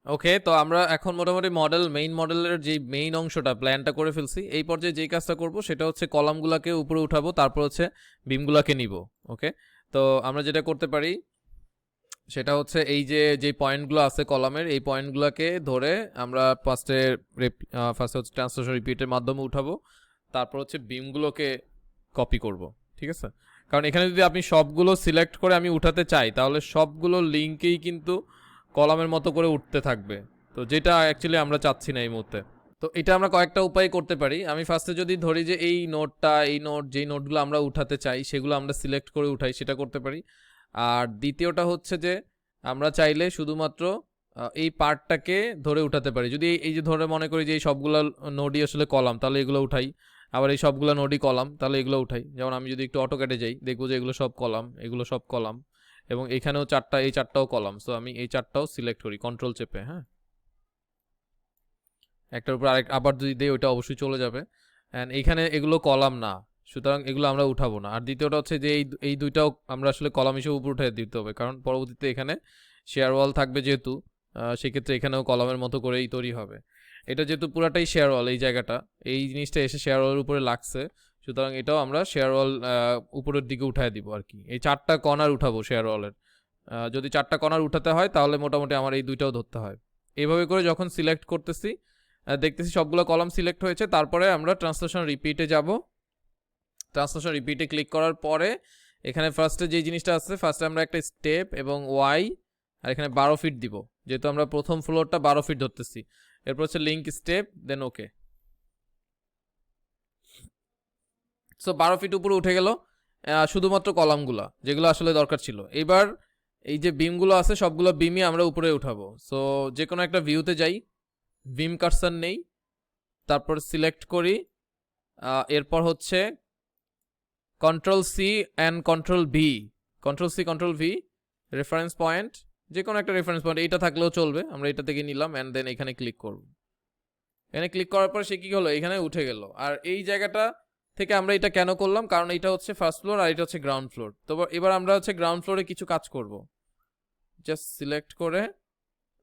ওকে, তো আমরা এখন মোটামুটি মেইন মডেলের যে মেইন অংশটা প্ল্যানটা করে ফেলছি। এই পর্যায়ে যেই কাজটা করব সেটা হচ্ছে কলামগুলোকে উপরে উঠাবো, তারপর হচ্ছে বিমগুলোকে নিব। ওকে, তো আমরা যেটা করতে পারি সেটা হচ্ছে এই যে পয়েন্টগুলো আছে কলামের, এই পয়েন্টগুলোকে ধরে আমরা ফার্স্টে হচ্ছে ট্রান্সলেশন রিপিটের মাধ্যমে উঠাবো, তারপর হচ্ছে বিমগুলোকে কপি করব। ঠিক আছে, কারণ এখানে যদি আপনি সবগুলো সিলেক্ট করে আমি উঠাতে চাই তাহলে সবগুলো লিঙ্কেই কিন্তু কলামের মতো করে উঠতে থাকবে, তো যেটা অ্যাকচুয়ালি আমরা চাচ্ছি না এই মুহূর্তে। তো এটা আমরা কয়েকটা উপায় করতে পারি। আমি ফার্স্টে যদি ধরি যে এই নোটটা, যেই নোটগুলো আমরা উঠাতে চাই সেগুলো আমরা সিলেক্ট করে উঠাই, সেটা করতে পারি। আর দ্বিতীয়টা হচ্ছে যে আমরা চাইলে শুধুমাত্র এই পার্টটাকে ধরে উঠাতে পারি। যদি এই যে ধরে মনে করি যে এই সবগুলো নোডই আসলে কলাম, তাহলে এগুলো উঠাই। আবার এই সবগুলো নোডই কলাম, তাহলে এগুলো উঠাই। যেমন আমি যদি একটু অটোক্যাডে যাই, দেখবো যে এগুলো সব কলাম, এগুলো সব কলাম, এবং এখানেও চারটা, এই চারটাও কলাম। সো আমি এই চারটাও সিলেক্ট করি কন্ট্রোল চেপে। হ্যাঁ, একটার উপর আরেক আবার যদি দেই ওইটা অবশ্যই চলে যাবে। অ্যান্ড এইখানে এগুলো কলাম না, সুতরাং এগুলো আমরা উঠাবো না। আর দ্বিতীয়টা হচ্ছে যে এই দুইটাও আমরা আসলে কলাম হিসেবে উপর উঠে দিতে হবে, কারণ পরবর্তীতে এখানে শেয়ার ওয়াল থাকবে যেহেতু, সেক্ষেত্রে এখানেও কলামের মতো করেই তৈরি হবে। এটা যেহেতু পুরাটাই শেয়ার ওয়াল, এই জায়গাটা, এই জিনিসটা এসে শেয়ার ওয়ালের উপরে লাগছে, সুতরাং এটাও আমরা শেয়ার ওয়াল উপরের দিকে উঠায় দিব আর কি। এই চারটা কর্নার উঠাবো শেয়ার ওয়ালের। যদি চারটা কর্নার উঠাতে হয় তাহলে মোটামুটি আমার এই দুইটাও ধরতে হয়। এইভাবে করে যখন সিলেক্ট করতেছি, দেখতেছি সবগুলো কলাম সিলেক্ট হয়েছে, তারপরে আমরা ট্রান্সলেশন রিপিটে যাব। ট্রান্সলেশন রিপিটে ক্লিক করার পরে এখানে ফার্স্টে যে জিনিসটা আছে, ফার্স্টে আমরা একটা স্টেপ এবং ওয়াই, আর এখানে 12 ফিট দিব, যেহেতু আমরা প্রথম ফ্লোরটা 12 ফিট ধরতেছি। এরপর হচ্ছে লিঙ্ক স্টেপ, দেন ওকে। সো 12 ফিট উপরে উঠে গেল শুধুমাত্র কলামগুলো, যেগুলো আসলে দরকার ছিল। এবার এই যে বিমগুলো আছে সবগুলো বিমই আমরা উপরে উঠাবো। সো যে কোনো একটা ভিউতে যাই, বিম কার্সার নেই, তারপর সিলেক্ট করি, এরপর হচ্ছে control C and control V, reference point, যে কোনো একটা রেফারেন্স পয়েন্ট, এইটা থাকলেও চলবে, আমরা এটা থেকে নিলাম অ্যান্ড দেন এখানে ক্লিক করব। এখানে ক্লিক করার পর সে কি হলো, এখানে উঠে গেল। আর এই জায়গাটা থেকে আমরা এটা কেন করলাম, কারণ এটা হচ্ছে ফার্স্ট ফ্লোর আর এটা হচ্ছে গ্রাউন্ড ফ্লোর। তো এবার আমরা হচ্ছে গ্রাউন্ড ফ্লোরে কিছু কাজ করব। জাস্ট সিলেক্ট করে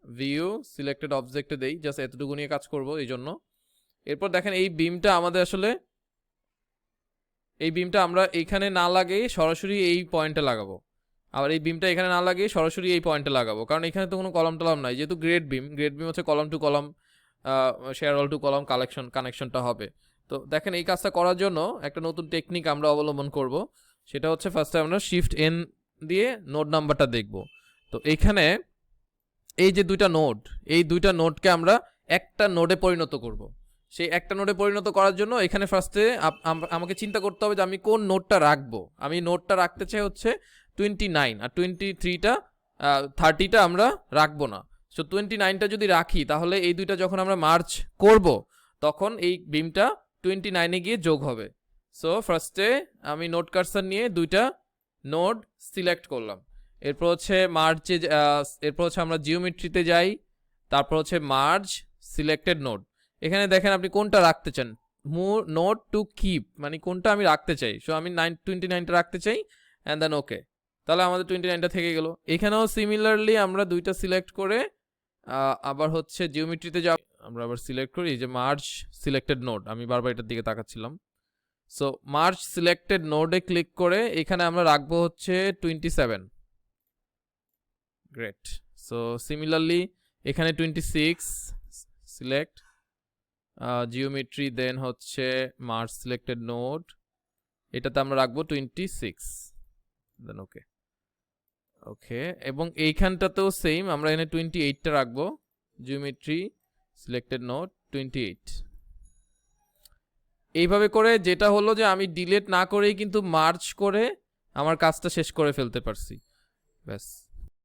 ভিউ সিলেক্টেড অবজেক্টে দেই, জাস্ট এতটুকু নিয়ে কাজ করব এই জন্য। এরপর দেখেন এই বিমটা আমাদের আসলে, এই বিমটা আমরা এইখানে না লাগিয়ে সরাসরি এই পয়েন্টে লাগাবো। আবার এই বিমটা এখানে না লাগিয়ে সরাসরি এই পয়েন্টে লাগাবো, কারণ এখানে তো কোনো কলাম টলাম নাই, যেহেতু গ্রেড বিম হচ্ছে column to column, shear wall to column কানেকশনটা হবে। তো দেখেন এই কাজটা করার জন্য একটা নতুন টেকনিক আমরা অবলম্বন করব। সেটা হচ্ছে ফার্স্টে আমরা শিফট এন দিয়ে নোড নাম্বারটা দেখব। তো এইখানে এই যে এই দুইটা নোডকে আমরা একটা নোডে পরিণত করব। সেই একটা নোডে পরিণত করার জন্য এখানে ফার্স্টে আমাকে চিন্তা করতে হবে যে আমি কোন নোডটা রাখবো। আমি নোডটা রাখতে চাই হচ্ছে 29, আর 23টা 30টা আমরা রাখবো না। সো 29টা যদি রাখি তাহলে এই দুইটা যখন আমরা মার্চ করব তখন এই বিমটা 29-এ গিয়ে যোগ হবে। সো ফার্স্টে আমি নোড কার্সার নিয়ে দুইটা নোড সিলেক্ট করলাম। এরপর হচ্ছে এরপর হচ্ছে আমরা জিওমেট্রিতে যাই, তারপর হচ্ছে মার্জ সিলেক্টেড নোড। এখানে দেখেন আপনি কোনটা রাখতে চান, নোড টু কিপ, মানে কোনটা আমি রাখতে চাই। সো আমি 29টা রাখতে চাই অ্যান্ড দেন ওকে, তাহলে আমাদের 29টা থেকে গেল। এখানেও সিমিলারলি আমরা দুইটা সিলেক্ট করে আবার হচ্ছে জিওমেট্রিতে যাব, আমরা আবার সিলেক্ট করি যে মার্জ সিলেক্টেড নোড, আমি বারবার এটার দিকে তাকাচ্ছিলাম। সো মার্জ সিলেক্টেড নোডে ক্লিক করে এখানে আমরা রাখবো হচ্ছে 27। গ্রেট। সো সিমিলারলি এখানে 26 সিলেক্ট, জিওমেট্রি, দেন হচ্ছে মার্জ সিলেক্টেড নোড, এটাতে আমরা রাখবো 26, দেন ওকে। ওকে, এবং এইখানটাতেও সেম, আমরা এখানে 28টা রাখবো, জিওমেট্রি সিলেক্টেড নোড 28। এইভাবে করে যেটা হলো যে আমি ডিলিট না করেই কিন্তু মার্জ করে আমার কাজটা শেষ করে ফেলতে পারছি। ব্যাস।